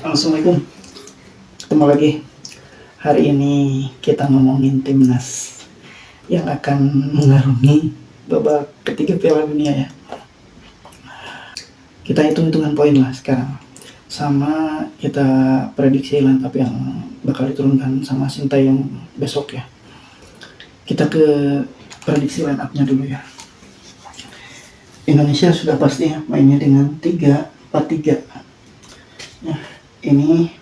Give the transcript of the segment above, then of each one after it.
Assalamualaikum, ketemu lagi. Hari ini kita ngomongin timnas yang akan mengarungi babak ketiga Piala Dunia ya. Kita hitung-hitungan poin lah sekarang. Sama kita prediksi line up yang bakal diturunkan sama Sintayong besok ya. Kita ke prediksi line up-nya dulu ya. Indonesia sudah pasti ya mainnya dengan 3-4-3. Nah, ini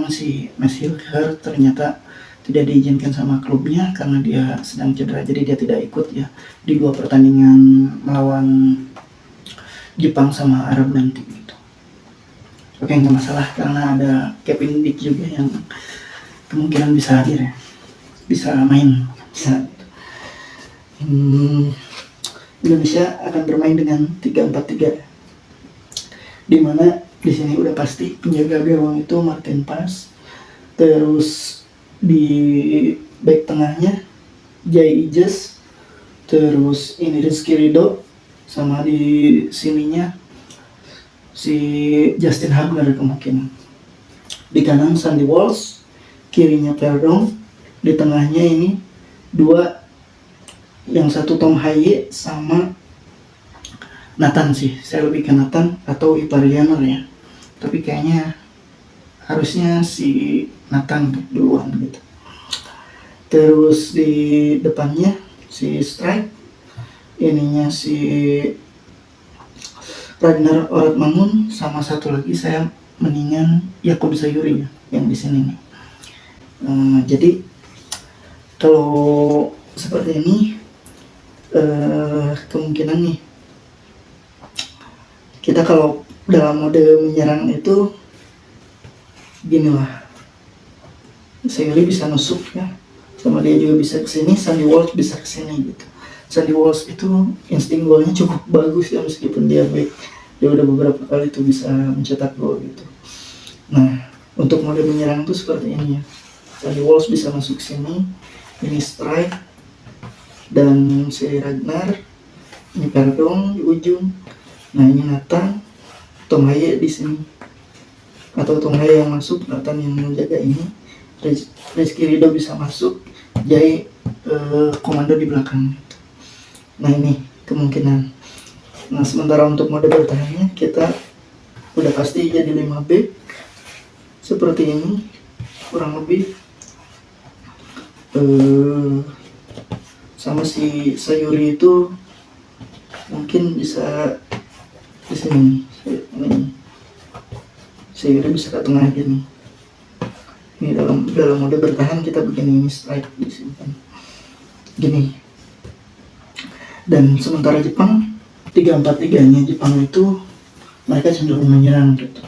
si Messilher ternyata tidak diizinkan sama klubnya karena dia sedang cedera, jadi dia tidak ikut ya di 2 pertandingan melawan Jepang sama Arab nanti gitu. Oke, nggak masalah karena ada Kevin Dick juga yang kemungkinan bisa hadir ya, bisa main, bisa. Indonesia akan bermain dengan 3-4-3, di mana di sini udah pasti penjaga gawang itu Martin Paes, terus di back tengahnya Jai Ijes, terus ini Rizky Ridho, sama di sininya si Justin Hubner kemungkinan. Di kanan Sandy Walsh, kirinya Perdong, di tengahnya ini dua, yang satu Tom Haye sama Nathan sih, saya lebih ke Nathan atau Iparianer ya, tapi kayaknya harusnya si Nathan duluan gitu. Terus di depannya si Strike, ininya si Ragnar Oratmangun, sama satu lagi saya mendingan Yakub Sayuri ya, yang di sini nih. Jadi kalau seperti ini kemungkinan nih kita kalau dalam mode menyerang itu gini lah, Sayuri bisa nusuk ya, sama dia juga bisa kesini, Sandy Walsh bisa kesini gitu. Sandy Walsh itu insting golnya cukup bagus ya, meskipun dia back, dia udah beberapa kali tuh bisa mencetak gol gitu. Nah, untuk mode menyerang tuh seperti ini ya, Sandy Walsh bisa masuk sini, ini Strike dan si Ragnar, ini Perdong di ujung. Nah, ini Nathan, Tom Haye di sini, atau Tom Haye yang masuk, Nathan yang menjaga ini, Rizky Ridho bisa masuk, Jai komando di belakang. Nah, ini kemungkinan. Nah, sementara untuk mode bertahannya kita udah pasti jadi 5 back seperti ini kurang lebih, sama si Sayuri itu mungkin bisa di sini, ini Sayuri bisa ke tengah gini. Ini dalam mode bertahan kita begini, ini Strike di sini gini. Dan sementara Jepang 3-4-3-nya Jepang itu mereka cenderung menyerang gitu.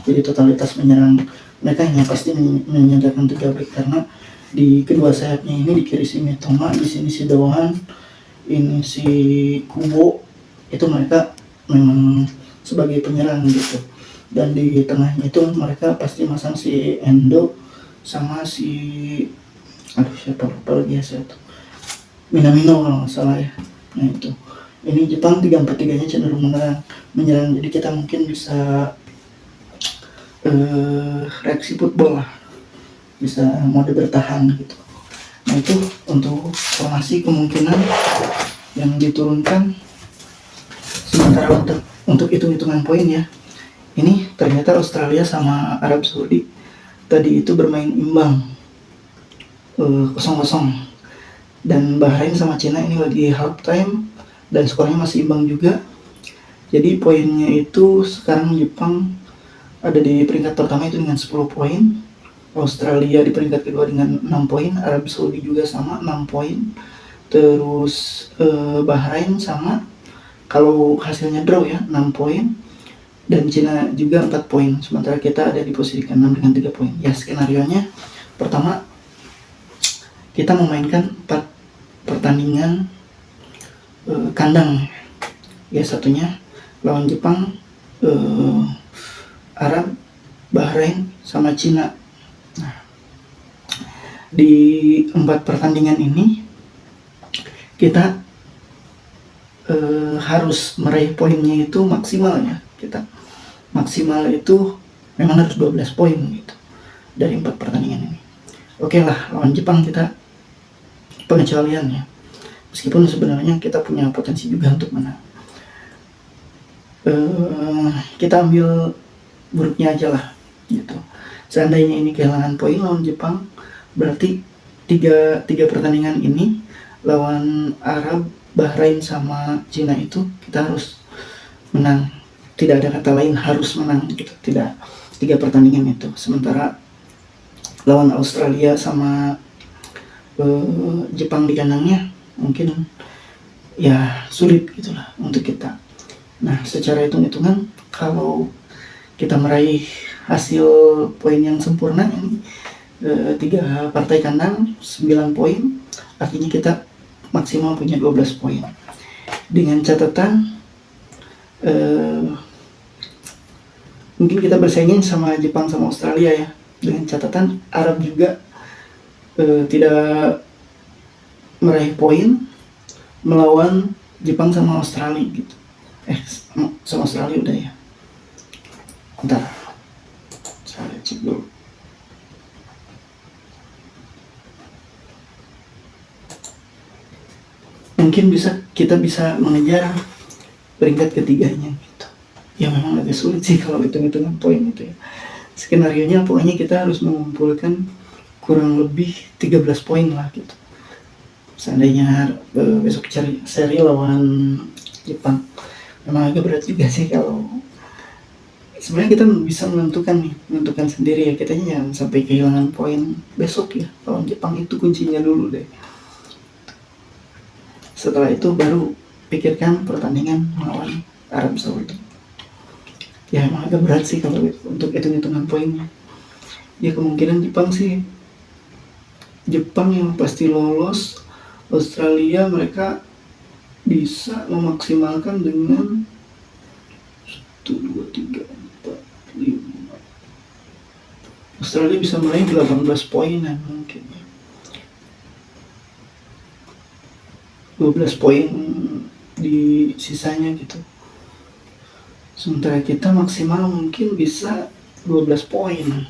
Jadi totalitas menyerang mereka hanya pasti menyediakan 3 back, karena di kedua sayapnya ini, di kiri si Mitoma, di sini si Dohan, ini si Kubo, itu mereka memang sebagai penyerang gitu. Dan di tengahnya itu mereka pasti masang si Endo sama si siapa lupa lagi ya, saya tuh Minamino kalau nggak salah ya. Nah itu, ini Jepang 3-4-3-nya cenderung menyerang, jadi kita mungkin bisa reaksi football lah, bisa mode bertahan gitu. Nah itu untuk formasi kemungkinan yang diturunkan. Sementara untuk hitung-hitungan poin ya, ini ternyata Australia sama Arab Saudi tadi itu bermain imbang 0-0, dan Bahrain sama Cina ini lagi half time dan skornya masih imbang juga. Jadi poinnya itu sekarang Jepang ada di peringkat pertama itu dengan 10 poin, Australia di peringkat kedua dengan 6 poin, Arab Saudi juga sama 6 poin, terus Bahrain sama, kalau hasilnya draw ya 6 poin, dan Cina juga 4 poin. Sementara kita ada di posisi ke-6 dengan 3 poin. Ya, skenarionya pertama kita memainkan 4 pertandingan kandang. Ya, satunya lawan Jepang, Arab, Bahrain, sama Cina. Nah, di 4 pertandingan ini kita harus meraih poinnya itu maksimal ya. Kita maksimal itu memang harus 12 poin gitu dari 4 pertandingan ini. Oke lah, lawan Jepang kita pengecualian ya, meskipun sebenarnya kita punya potensi juga untuk menang. Kita ambil buruknya aja lah gitu. Seandainya ini kehilangan poin lawan Jepang, berarti tiga pertandingan ini lawan Arab, Bahrain sama Cina itu kita harus menang. Tidak ada kata lain, harus menang gitu. Tidak, 3 pertandingan itu. Sementara lawan Australia sama Jepang di kandangnya mungkin ya sulit gitulah untuk kita. Nah, secara hitung-hitungan kalau kita meraih hasil poin yang sempurna ini 3 partai kandang 9 poin, artinya kita maksimal punya 12 poin. Dengan catatan mungkin kita bersaingin sama Jepang sama Australia ya. Dengan catatan Arab juga tidak meraih poin melawan Jepang sama Australia gitu. Sama Australia udah ya. Bentar, saya cek dulu. Mungkin kita bisa mengejar peringkat ketiganya gitu. Ya memang agak sulit sih kalau hitung-hitungan poin itu ya. Skenarionya pokoknya kita harus mengumpulkan kurang lebih 13 poin lah gitu. Seandainya besok cari seri lawan Jepang, memang agak berat juga sih kalau sebenarnya kita bisa menentukan sendiri ya, kita jangan sampai kehilangan poin besok ya lawan Jepang, itu kuncinya dulu deh. Setelah itu baru pikirkan pertandingan melawan Arab Saudi. Ya emang agak berat sih kalau untuk hitung-hitungan poinnya. Ya kemungkinan Jepang yang pasti lolos. Australia mereka bisa memaksimalkan dengan 1, 2, 3, 4, 5. Australia bisa meraih 18 poinan mungkin ya. 12 poin di sisanya gitu. Sementara kita maksimal mungkin bisa 12 poin.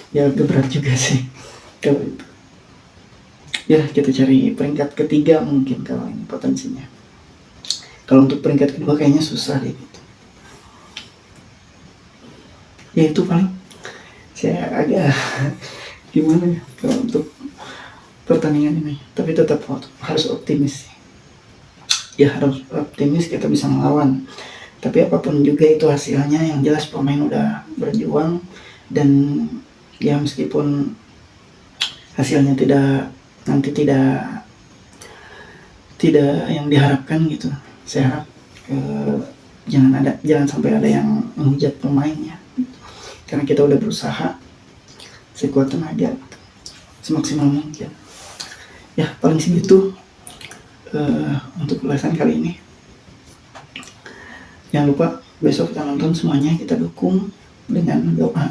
Ya agak berat juga sih kalau itu. Ya kita cari peringkat ketiga mungkin kalau ini potensinya. Kalau untuk peringkat kedua kayaknya susah deh gitu. Ya itu paling saya agak gimana ya kalau untuk pertandingan ini. Tapi tetap harus optimis. Ya harus optimis kita bisa melawan. Tapi apapun juga itu hasilnya, yang jelas pemain udah berjuang. Dan ya meskipun hasilnya tidak yang diharapkan gitu, saya harap jangan sampai ada yang menghujat pemainnya, karena kita udah berusaha sekuat tenaga gitu, semaksimal mungkin. Ya paling segitu untuk ulasan kali ini. Jangan lupa besok kita nonton semuanya, kita dukung dengan doa.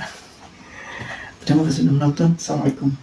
Terima kasih sudah menonton. Assalamualaikum.